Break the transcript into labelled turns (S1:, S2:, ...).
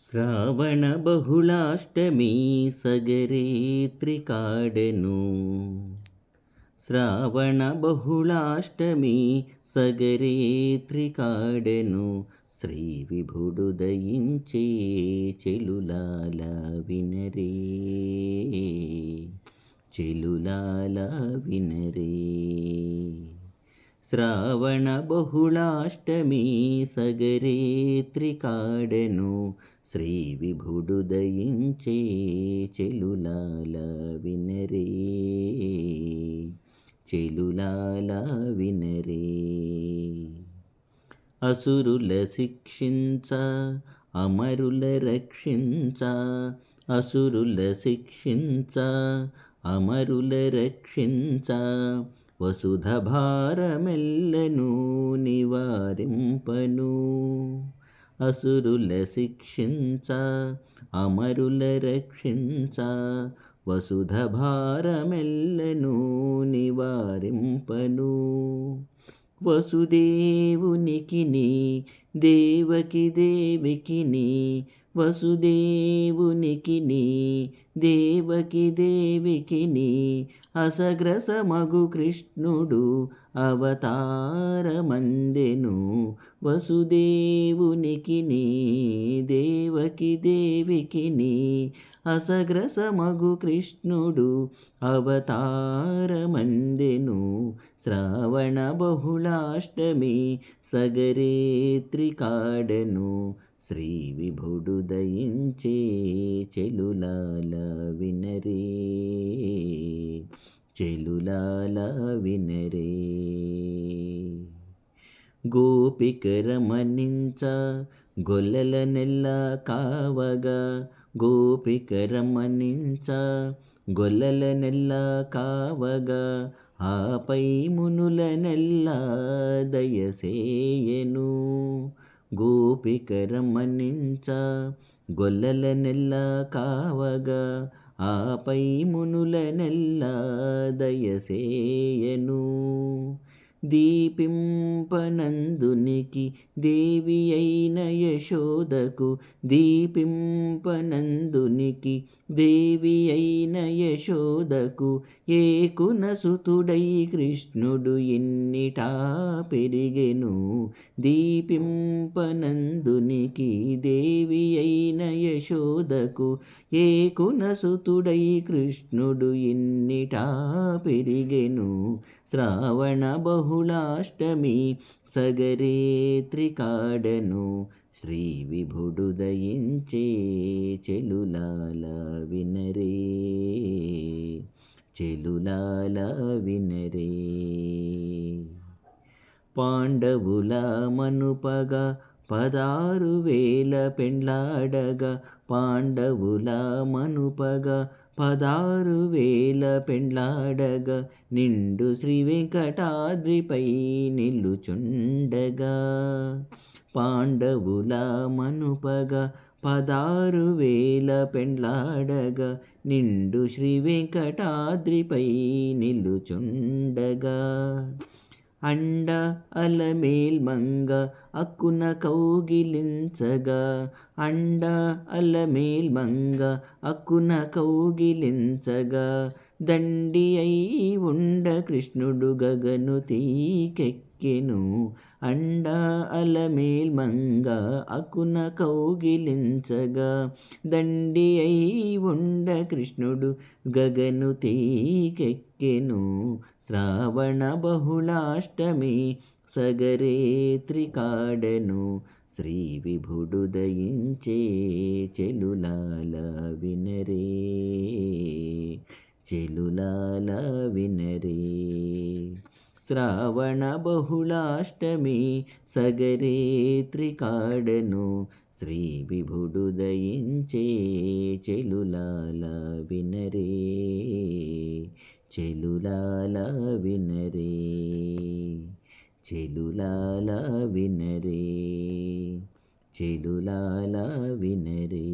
S1: శ్రావణ బహుళాష్టమి సగరే త్రికాడెను. శ్రావణ బహుళాష్టమి సగరే త్రికాడెను. శ్రీ విభుడు దయించే చెలులాల వినరే, చెలులాల వినరే. శ్రావణ బహుళాష్టమి సగరే త్రికాడెను. శ్రీ విభుడు దయించే చెలులాల వినరే, చెలులాల వినరే. అసురుల శిక్షించ అమరుల రక్షించ, అసురుల శిక్షించ అమరుల రక్షించ, వసుధ భారమెల్లను నివారింపను. అసురుల శిక్షించ అమరుల రక్షించ, వసుధ భారమెల్లను నివారింపను. వసుదేవునికిని దేవకి దేవికిని, వసుదేవునికిని దేవకి దేవికిని, అసగ్రసమగు కృష్ణుడు అవతారమందెను. వసుదేవునికిని దేవకి దేవికిని, అసగ్రసమగు కృష్ణుడు అవతారమందెను. శ్రావణ బహుళాష్టమి సగరే త్రికాడెను. శ్రీ విభుడు దయించే చెలులాల వినరే, చెలులాల వినరే. గోపికరమణించ గొల్లల నెల్ల కావగా, గోపికరమణించ గొల్లల నెల్ల కావగా, ఆపై మునుల నెల్ల దయసేయను. గోపికరమణించ గొల్లల నెల్ల కావగా, ఆపై మునుల నెల్ల దయసేయను. దీపింపనందునికి దేవి అయిన యశోదకు, దీపింపనందునికి దేవి అయిన యశోదకు, ఏకున సుతుడై కృష్ణుడు ఎన్నిటా పెరిగెను. దీపింపనందునికి దేవి అయిన యశోదకు, ఏకున సుతుడై కృష్ణుడు ఎన్నిటా పెరిగెను. శ్రావణ బహుళాష్టమి సగరే త్రికాడెను. శ్రీ విభుడు దయించే చెలులాల వినరే, చెలులాల వినరే. పాండవుల మనుపగా 16,000 పెండ్లాడగా, పాండవుల మనుపగా 16,000 పెండ్లాడగా, నిండు శ్రీ వెంకటాద్రిపై నిలుచుండగా. పాండవుల మనుపగా 16,000 పెండ్లాడగా, నిండు శ్రీ వెంకటాద్రిపై నిలుచుండగా. అండ అలమేల్ మంగ అక్కున కౌగిలించగా, అండ అలమేల్ మంగ అక్కున కౌగిలించగా, దండి అయి ఉండ కృష్ణుడు గగను తీకెక్కెను. అండ అలమేల్ మంగ అక్కున కౌగిలించగా, దండి అయి ఉండ కృష్ణుడు గగను తీకెక్కెను. శ్రావణ బహుళాష్టమి సగరే త్రికాడెను. శ్రీ విభుడు దయించే చెలులాల వినరే, చెలులాల వినరే. శ్రావణ బహుళాష్టమి సగరే త్రికాడెను. శ్రీ విభుడు దయించే చెలులాల వినరే, చెలులాల వినరే, చెలులాల వినరే, చెలులాల వినరే.